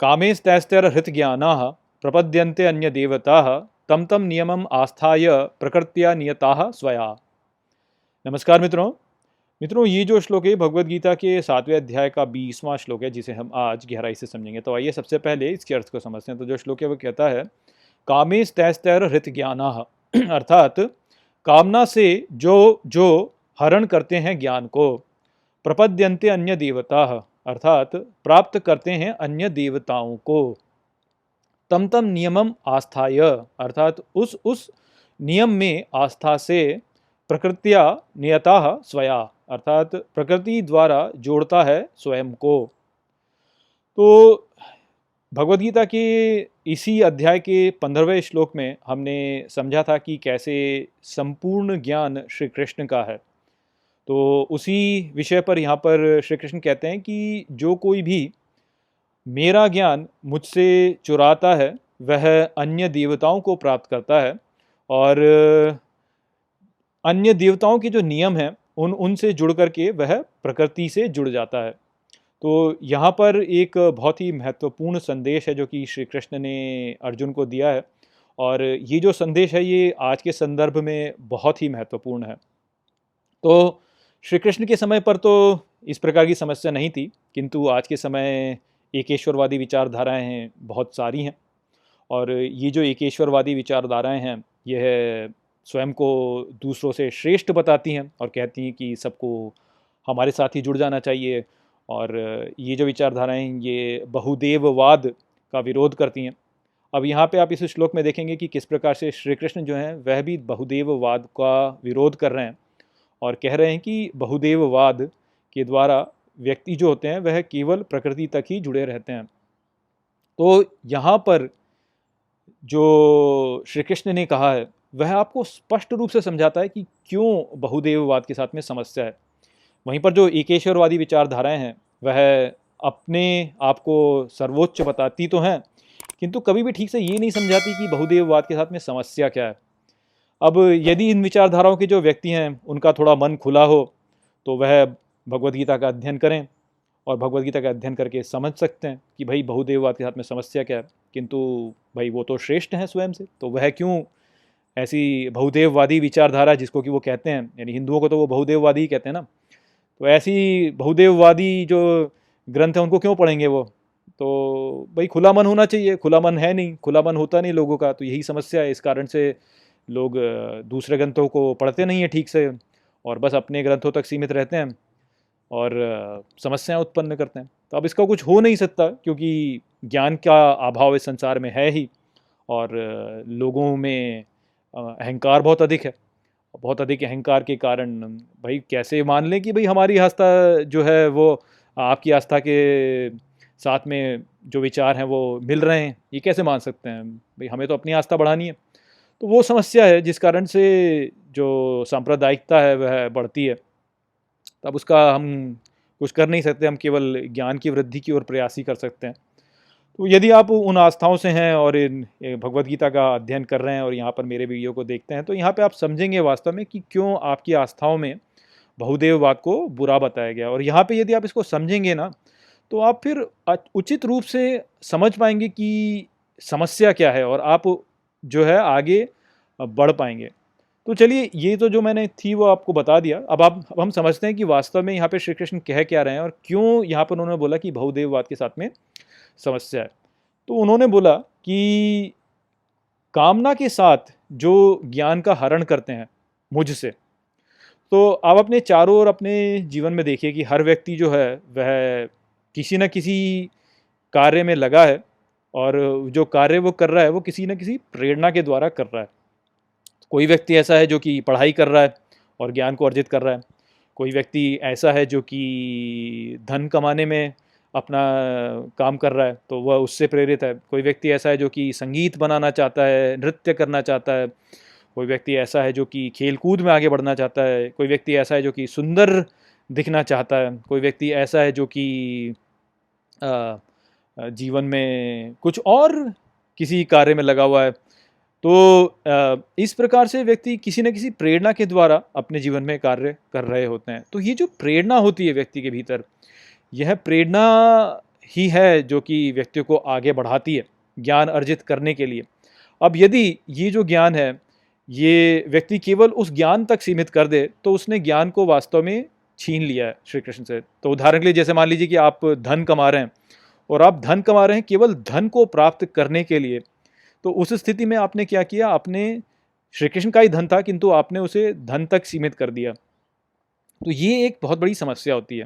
कामेस्तैस्तैर्हृतज्ञानाः प्रपद्यन्ते अन्यदेवताः तम तम नियमम आस्थाय प्रकृत्या नियताः स्वया। नमस्कार मित्रों। ये जो श्लोक है भगवद गीता के 7वें अध्याय का 20वां श्लोक है, जिसे हम आज गहराई से समझेंगे। तो आइए सबसे पहले इसके अर्थ को समझते हैं। तो जो श्लोक है वो कहता है कामेस्तैस्तैर्हृतज्ञानाः अर्थात कामना से जो जो हरण करते हैं ज्ञान को, प्रपद्यन्ते अन्य देवताः अर्थात प्राप्त करते हैं अन्य देवताओं को, तम तम नियमम आस्थाय अर्थात उस नियम में आस्था से, प्रकृत्या नियताः स्वया अर्थात प्रकृति द्वारा जोड़ता है स्वयं को। तो भगवद गीता के इसी अध्याय के 15वें श्लोक में हमने समझा था कि कैसे संपूर्ण ज्ञान श्री कृष्ण का है। तो उसी विषय पर यहाँ पर श्री कृष्ण कहते हैं कि जो कोई भी मेरा ज्ञान मुझसे चुराता है वह अन्य देवताओं को प्राप्त करता है, और अन्य देवताओं के जो नियम हैं उनसे जुड़ करके वह प्रकृति से जुड़ जाता है। तो यहाँ पर एक बहुत ही महत्वपूर्ण संदेश है जो कि श्री कृष्ण ने अर्जुन को दिया है, और ये जो संदेश है ये आज के संदर्भ में बहुत ही महत्वपूर्ण है। तो श्री कृष्ण के समय पर तो इस प्रकार की समस्या नहीं थी, किंतु आज के समय एकेश्वरवादी विचारधाराएं हैं बहुत सारी हैं, और ये जो एकेश्वरवादी विचारधाराएं हैं यह स्वयं को दूसरों से श्रेष्ठ बताती हैं और कहती हैं कि सबको हमारे साथ ही जुड़ जाना चाहिए। और ये जो विचारधाराएं ये बहुदेववाद का विरोध करती हैं। अब यहाँ पे आप इस श्लोक में देखेंगे कि किस प्रकार से श्री कृष्ण जो हैं वह भी बहुदेववाद का विरोध कर रहे हैं और कह रहे हैं कि बहुदेववाद के द्वारा व्यक्ति जो होते हैं वह केवल प्रकृति तक ही जुड़े रहते हैं। तो यहाँ पर जो श्री कृष्ण ने कहा है वह आपको स्पष्ट रूप से समझाता है कि क्यों बहुदेववाद के साथ में समस्या है। वहीं पर जो एकेश्वरवादी विचारधाराएं हैं वह अपने आप को सर्वोच्च बताती तो हैं, किंतु कभी भी ठीक से ये नहीं समझाती कि बहुदेववाद के साथ में समस्या क्या है। अब यदि इन विचारधाराओं के जो व्यक्ति हैं उनका थोड़ा मन खुला हो तो वह भगवद गीता का अध्ययन करें, और भगवद गीता का अध्ययन करके समझ सकते हैं कि भाई बहुदेववाद के साथ में समस्या क्या है। किंतु भाई वो तो श्रेष्ठ हैं स्वयं से, तो वह क्यों ऐसी बहुदेववादी विचारधारा जिसको कि वो कहते हैं, यानी हिंदुओं को तो वो बहुदेववादी ही कहते हैं ना, तो ऐसी बहुदेववादी जो ग्रंथ हैं उनको क्यों पढ़ेंगे वो। तो भाई खुला मन होना चाहिए, खुला मन है नहीं, खुला मन होता नहीं लोगों का, तो यही समस्या है। इस कारण से लोग दूसरे ग्रंथों को पढ़ते नहीं हैं ठीक से और बस अपने ग्रंथों तक सीमित रहते हैं और समस्याएं उत्पन्न करते हैं। तो अब इसका कुछ हो नहीं सकता क्योंकि ज्ञान का अभाव इस संसार में है ही, और लोगों में अहंकार बहुत अधिक है। बहुत अधिक अहंकार के कारण भाई कैसे मान लें कि भाई हमारी आस्था जो है वो आपकी आस्था के साथ में जो विचार हैं वो मिल रहे हैं, ये कैसे मान सकते हैं। भाई हमें तो अपनी आस्था बढ़ानी है। तो वो समस्या है जिस कारण से जो सांप्रदायिकता है वह बढ़ती है। तब उसका हम कुछ कर नहीं सकते, हम केवल ज्ञान की वृद्धि की ओर प्रयास ही कर सकते हैं। तो यदि आप उन आस्थाओं से हैं और इन भगवद गीता का अध्ययन कर रहे हैं और यहाँ पर मेरे वीडियो को देखते हैं, तो यहाँ पे आप समझेंगे वास्तव में कि क्यों आपकी आस्थाओं में बहुदेववाद को बुरा बताया गया। और यहाँ पे यदि आप इसको समझेंगे ना तो आप फिर उचित रूप से समझ पाएंगे कि समस्या क्या है और आप जो है आगे बढ़ पाएंगे। तो चलिए, ये तो जो मैंने थी वो आपको बता दिया। अब हम समझते हैं कि वास्तव में यहाँ पे श्री कृष्ण कह क्या रहे हैं और क्यों यहाँ पर उन्होंने बोला कि बहुदेववाद के साथ में समस्या है। तो उन्होंने बोला कि कामना के साथ जो ज्ञान का हरण करते हैं मुझसे, तो आप अपने चारों ओर अपने जीवन में देखिए कि हर व्यक्ति जो है वह किसी न किसी कार्य में लगा है, और जो कार्य वो कर रहा है वो किसी न किसी प्रेरणा के द्वारा कर रहा है। कोई व्यक्ति ऐसा है जो कि पढ़ाई कर रहा है और ज्ञान को अर्जित कर रहा है। कोई व्यक्ति ऐसा है जो कि धन कमाने में अपना काम कर रहा है तो वह उससे प्रेरित है। कोई व्यक्ति ऐसा है जो कि संगीत बनाना चाहता है, नृत्य करना चाहता है। कोई व्यक्ति ऐसा है जो कि खेल कूद में आगे बढ़ना चाहता है। कोई व्यक्ति ऐसा है जो कि सुंदर दिखना चाहता है। कोई व्यक्ति ऐसा है जो कि जीवन में कुछ और किसी कार्य में लगा हुआ है। तो इस प्रकार से व्यक्ति किसी न किसी प्रेरणा के द्वारा अपने जीवन में कार्य कर रहे होते हैं। तो ये जो प्रेरणा होती है व्यक्ति के भीतर, यह प्रेरणा ही है जो कि व्यक्ति को आगे बढ़ाती है ज्ञान अर्जित करने के लिए। अब यदि ये जो ज्ञान है, ये व्यक्ति केवल उस ज्ञान तक सीमित कर दे, तो उसने ज्ञान को वास्तव में छीन लिया है श्री कृष्ण से। तो उदाहरण के लिए जैसे मान लीजिए कि आप धन कमा रहे हैं और आप धन कमा रहे हैं केवल धन को प्राप्त करने के लिए, तो उस स्थिति में आपने क्या किया, आपने श्री कृष्ण का ही धन था किंतु आपने उसे धन तक सीमित कर दिया। तो ये एक बहुत बड़ी समस्या होती है।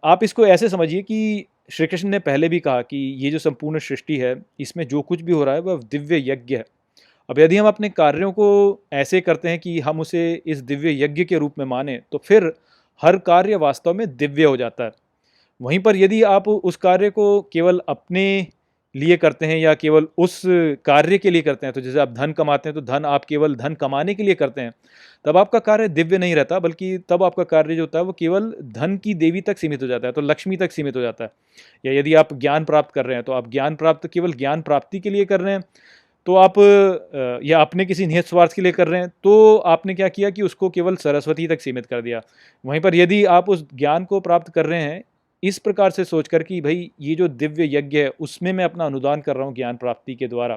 आप इसको ऐसे समझिए कि श्री कृष्ण ने पहले भी कहा कि ये जो संपूर्ण सृष्टि है, इसमें जो कुछ भी हो रहा है वह दिव्य यज्ञ है। अब यदि हम अपने कार्यों को ऐसे करते हैं कि हम उसे इस दिव्य यज्ञ के रूप में माने, तो फिर हर कार्य वास्तव में दिव्य हो जाता है। वहीं पर यदि आप उस कार्य को केवल अपने लिए करते हैं या केवल उस कार्य के लिए करते हैं, तो जैसे आप धन कमाते हैं तो धन आप केवल धन कमाने के लिए करते हैं, तब आपका कार्य दिव्य नहीं रहता, बल्कि तब आपका कार्य जो होता है वो केवल धन की देवी तक सीमित हो जाता है, तो लक्ष्मी तक सीमित हो जाता है। या यदि आप ज्ञान प्राप्त कर रहे हैं तो आप ज्ञान प्राप्त केवल ज्ञान प्राप्ति के लिए कर रहे हैं, तो आप या अपने किसी निहित स्वार्थ के लिए कर रहे हैं, तो आपने क्या किया कि उसको केवल सरस्वती तक सीमित कर दिया। वहीं पर यदि आप उस ज्ञान को प्राप्त कर रहे हैं इस प्रकार से सोचकर कि भाई ये जो दिव्य यज्ञ है उसमें मैं अपना अनुदान कर रहा हूँ ज्ञान प्राप्ति के द्वारा,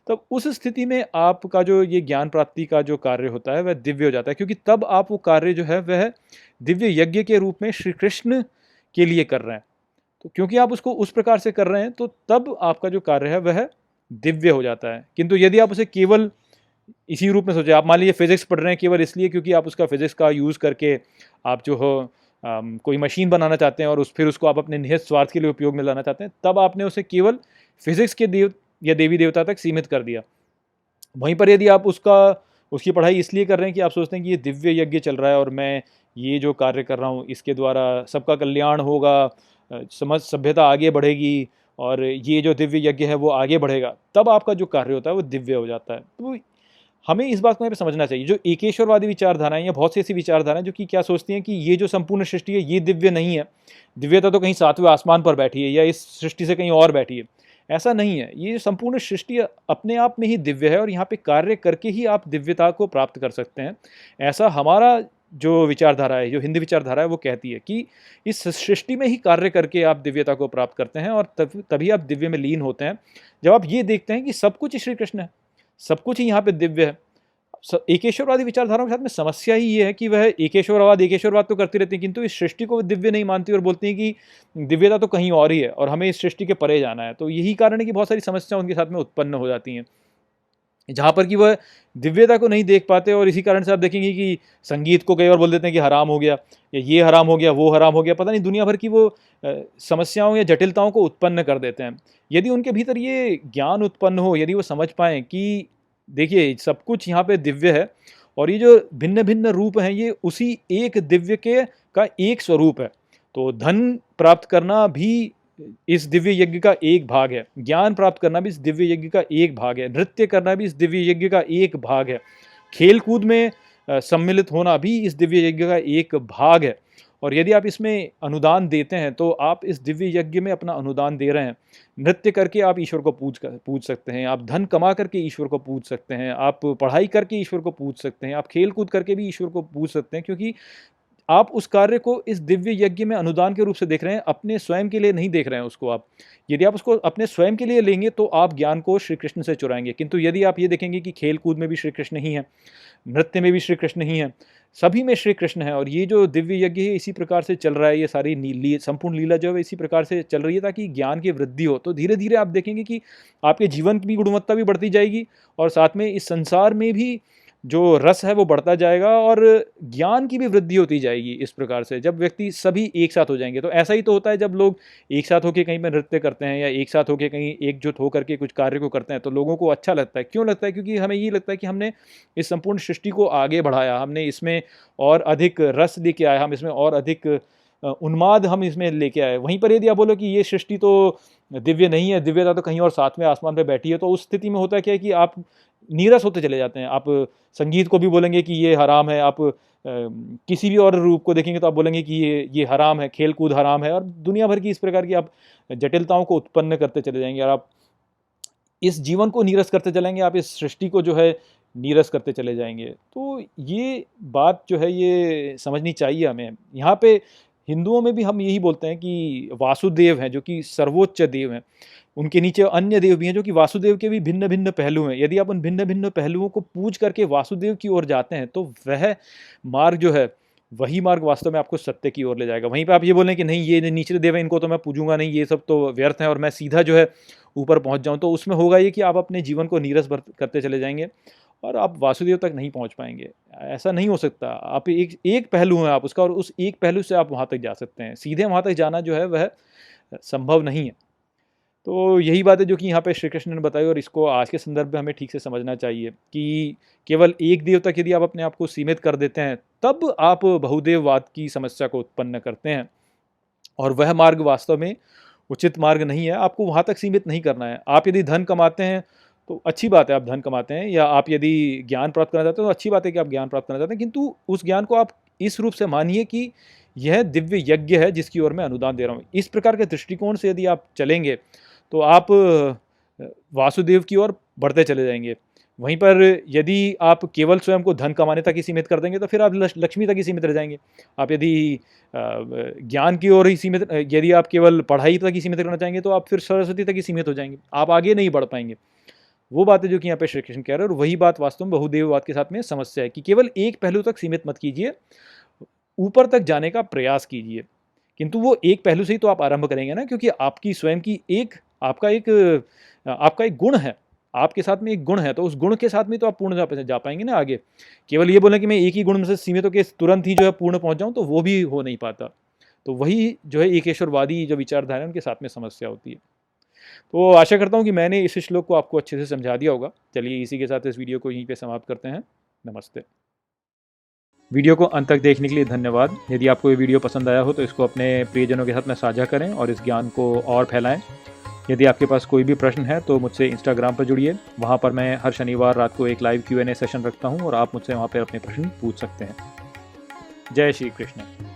तब उस स्थिति में आपका जो ये ज्ञान प्राप्ति का जो कार्य होता है वह दिव्य हो जाता है, क्योंकि तब आप वो कार्य जो है वह दिव्य यज्ञ के रूप में श्री कृष्ण के लिए कर रहे हैं। तो क्योंकि आप उसको उस प्रकार से कर रहे हैं तो तब आपका जो कार्य है वह दिव्य हो जाता है। किंतु यदि आप उसे केवल इसी रूप में सोचें, आप मान लीजिए फिजिक्स पढ़ रहे हैं केवल इसलिए क्योंकि आप उसका फिजिक्स का यूज़ करके आप जो हो कोई मशीन बनाना चाहते हैं और फिर उसको आप अपने निहित स्वार्थ के लिए उपयोग में लाना चाहते हैं, तब आपने उसे केवल फिजिक्स के देव या देवी देवता तक सीमित कर दिया। वहीं पर यदि आप उसकी पढ़ाई इसलिए कर रहे हैं कि आप सोचते हैं कि ये दिव्य यज्ञ चल रहा है और मैं ये जो कार्य कर रहा हूँ इसके द्वारा सबका कल्याण होगा, समाज सभ्यता आगे बढ़ेगी और ये जो दिव्य यज्ञ है वो आगे बढ़ेगा, तब आपका जो कार्य होता है वो दिव्य हो जाता है। तो हमें इस बात को यहाँ पे समझना चाहिए, जो एकेश्वरवादी विचारधाराएं या बहुत सी ऐसी विचारधाराएं जो कि क्या सोचती हैं कि ये जो संपूर्ण सृष्टि है ये दिव्य नहीं है, दिव्यता तो कहीं सातवें आसमान पर बैठी है या इस सृष्टि से कहीं और बैठी है। ऐसा नहीं है, ये संपूर्ण सृष्टि अपने आप में ही दिव्य है और यहाँ पे कार्य करके ही आप दिव्यता को प्राप्त कर सकते हैं। ऐसा हमारा जो विचारधारा है, जो हिंदी विचारधारा है, वो कहती है कि इस सृष्टि में ही कार्य करके आप दिव्यता को प्राप्त करते हैं और तभी आप दिव्य में लीन होते हैं। जब आप ये देखते हैं कि सब कुछ श्री कृष्ण है, सब कुछ ही यहाँ पे दिव्य है। एकेश्वरवादी विचारधाराओं के साथ में समस्या ही ये है कि वह एकेश्वरवाद तो करती रहती है, किंतु इस सृष्टि को दिव्य नहीं मानती और बोलती हैं कि दिव्यता तो कहीं और ही है और हमें इस सृष्टि के परे जाना है। तो यही कारण है कि बहुत सारी समस्याएं उनके साथ में उत्पन्न हो जाती हैं, जहाँ पर कि वह दिव्यता को नहीं देख पाते। और इसी कारण से आप देखेंगे कि संगीत को कई बार बोल देते हैं कि हराम हो गया, या ये हराम हो गया, वो हराम हो गया, पता नहीं दुनिया भर की वो समस्याओं या जटिलताओं को उत्पन्न कर देते हैं। यदि उनके भीतर ये ज्ञान उत्पन्न हो, यदि वो समझ पाएँ कि देखिए सब कुछ यहाँ पे दिव्य है और ये जो भिन्न भिन्न रूप हैं ये उसी एक दिव्य के का एक स्वरूप है, तो धन प्राप्त करना भी इस दिव्य यज्ञ का एक भाग है, ज्ञान प्राप्त करना भी इस दिव्य यज्ञ का एक भाग है, नृत्य करना भी इस दिव्य यज्ञ का एक भाग है, खेल कूद में सम्मिलित होना भी इस दिव्य यज्ञ का एक भाग है। और यदि आप इसमें अनुदान देते हैं तो आप इस दिव्य यज्ञ में अपना अनुदान दे रहे हैं। नृत्य करके आप ईश्वर को पूज सकते हैं, आप धन कमा करके ईश्वर को पूज सकते हैं, आप पढ़ाई करके ईश्वर को पूज सकते हैं, आप खेल कूद करके भी ईश्वर को पूज सकते हैं, क्योंकि आप उस कार्य को इस दिव्य यज्ञ में अनुदान के रूप से देख रहे हैं, अपने स्वयं के लिए नहीं देख रहे हैं उसको आप। यदि आप उसको अपने स्वयं के लिए लेंगे तो आप ज्ञान को श्री कृष्ण से चुराएंगे, किंतु यदि आप ये देखेंगे कि खेल कूद में भी श्री कृष्ण ही है, नृत्य में भी श्री कृष्ण ही है, सभी में श्री कृष्ण है, और ये जो दिव्य यज्ञ है इसी प्रकार से चल रहा है, ये सारी संपूर्ण लीला जो है इसी प्रकार से चल रही है ताकि ज्ञान की वृद्धि हो, तो धीरे धीरे आप देखेंगे कि आपके जीवन की गुणवत्ता भी बढ़ती जाएगी और साथ में इस संसार में भी जो रस है वो बढ़ता जाएगा और ज्ञान की भी वृद्धि होती जाएगी। इस प्रकार से जब व्यक्ति सभी एक साथ हो जाएंगे, तो ऐसा ही तो होता है जब लोग एक साथ होकर कहीं पर नृत्य करते हैं या एक साथ होकर कहीं एकजुट होकर के कुछ कार्य को करते हैं, तो लोगों को अच्छा लगता है। क्यों लगता है? क्योंकि हमें ये लगता है कि हमने इस संपूर्ण सृष्टि को आगे बढ़ाया, हमने इसमें और अधिक रस लेके आए, हम इसमें और अधिक उन्माद हम इसमें लेके आए। वहीं पर यदि आप बोलो कि ये सृष्टि तो दिव्य नहीं है, दिव्यता तो कहीं और सातवें आसमान पर बैठी है, तो उस स्थिति में होता क्या है कि आप नीरस होते चले जाते हैं। आप संगीत को भी बोलेंगे कि ये हराम है, आप किसी भी और रूप को देखेंगे तो आप बोलेंगे कि ये हराम है, खेल कूद हराम है, और दुनिया भर की इस प्रकार की आप जटिलताओं को उत्पन्न करते चले जाएंगे और आप इस जीवन को नीरस करते चलेंगे, आप इस सृष्टि को जो है नीरस करते चले जाएंगे। तो ये बात जो है ये समझनी चाहिए हमें। यहाँ पे हिंदुओं में भी हम यही बोलते हैं कि वासुदेव हैं जो कि सर्वोच्च देव हैं, उनके नीचे अन्य देव भी हैं जो कि वासुदेव के भी भिन्न भिन्न पहलू हैं। यदि आप उन भिन्न भिन्न पहलुओं को पूज करके वासुदेव की ओर जाते हैं तो वह मार्ग जो है, वही मार्ग वास्तव में आपको सत्य की ओर ले जाएगा। वहीं पे आप ये बोलें कि नहीं ये निचले देव हैं, इनको तो मैं पूजूंगा नहीं, ये सब तो व्यर्थ है और मैं सीधा जो है ऊपर पहुंच जाऊं, तो उसमें होगा ये कि आप अपने जीवन को नीरस करते चले जाएंगे और आप वासुदेव तक नहीं पहुंच पाएंगे। ऐसा नहीं हो सकता। आप एक एक पहलू है आप उसका, और उस एक पहलू से आप वहां तक जा सकते हैं। सीधे वहां तक जाना जो है वह संभव नहीं है। तो यही बात है जो कि यहाँ पे श्री कृष्ण ने बताई, और इसको आज के संदर्भ में हमें ठीक से समझना चाहिए कि केवल एक देव तक यदि आप अपने आप को सीमित कर देते हैं, तब आप बहुदेववाद की समस्या को उत्पन्न करते हैं, और वह मार्ग वास्तव में उचित मार्ग नहीं है। आपको वहाँ तक सीमित नहीं करना है। आप यदि धन कमाते हैं तो अच्छी बात है, आप धन कमाते हैं, या आप यदि ज्ञान प्राप्त करना चाहते हैं तो अच्छी बात है कि आप ज्ञान प्राप्त करना चाहते हैं, किंतु उस ज्ञान को आप इस रूप से मानिए कि यह दिव्य यज्ञ है जिसकी ओर मैं अनुदान दे रहा हूँ। इस प्रकार के दृष्टिकोण से यदि आप चलेंगे तो आप वासुदेव की ओर बढ़ते चले जाएंगे। वहीं पर यदि आप केवल स्वयं को धन कमाने तक ही सीमित कर देंगे तो फिर आप लक्ष्मी तक ही सीमित रह जाएंगे। आप यदि ज्ञान की ओर ही सीमित, यदि आप केवल पढ़ाई तक ही सीमित करना चाहेंगे तो आप फिर सरस्वती तक ही सीमित हो जाएंगे, आप आगे नहीं बढ़ पाएंगे। वो बात है जो कि यहाँ पे श्री कृष्ण कह रहे हैं, और वही बात वास्तव में बहुदेववाद के साथ में समस्या है कि केवल एक पहलू तक सीमित मत कीजिए, ऊपर तक जाने का प्रयास कीजिए। किंतु वो एक पहलू से ही तो आप आरंभ करेंगे ना, क्योंकि आपकी स्वयं की आपका एक गुण है, आपके साथ में एक गुण है, तो उस गुण के साथ में तो आप पूर्ण जा पाएंगे ना आगे। केवल ये बोलें कि मैं एक ही गुण में से सीमित होकर तुरंत ही जो है पूर्ण पहुंच जाऊं, तो वो भी हो नहीं पाता। तो वही जो है एकेश्वरवादी जो विचारधारा है उनके साथ में समस्या होती है। तो आशा करता हूँ कि मैंने इस श्लोक को आपको अच्छे से समझा दिया होगा। चलिए इसी के साथ इस वीडियो को यहीं पे समाप्त करते हैं। नमस्ते। वीडियो को अंत तक देखने के लिए धन्यवाद। यदि आपको ये वीडियो पसंद आया हो तो इसको अपने प्रियजनों के साथ में साझा करें और इस ज्ञान को और फैलाएं। यदि आपके पास कोई भी प्रश्न है तो मुझसे इंस्टाग्राम पर जुड़िए। वहाँ पर मैं हर शनिवार रात को एक लाइव Q&A सेशन रखता हूँ और आप मुझसे वहाँ पर अपने प्रश्न पूछ सकते हैं। जय श्री कृष्ण।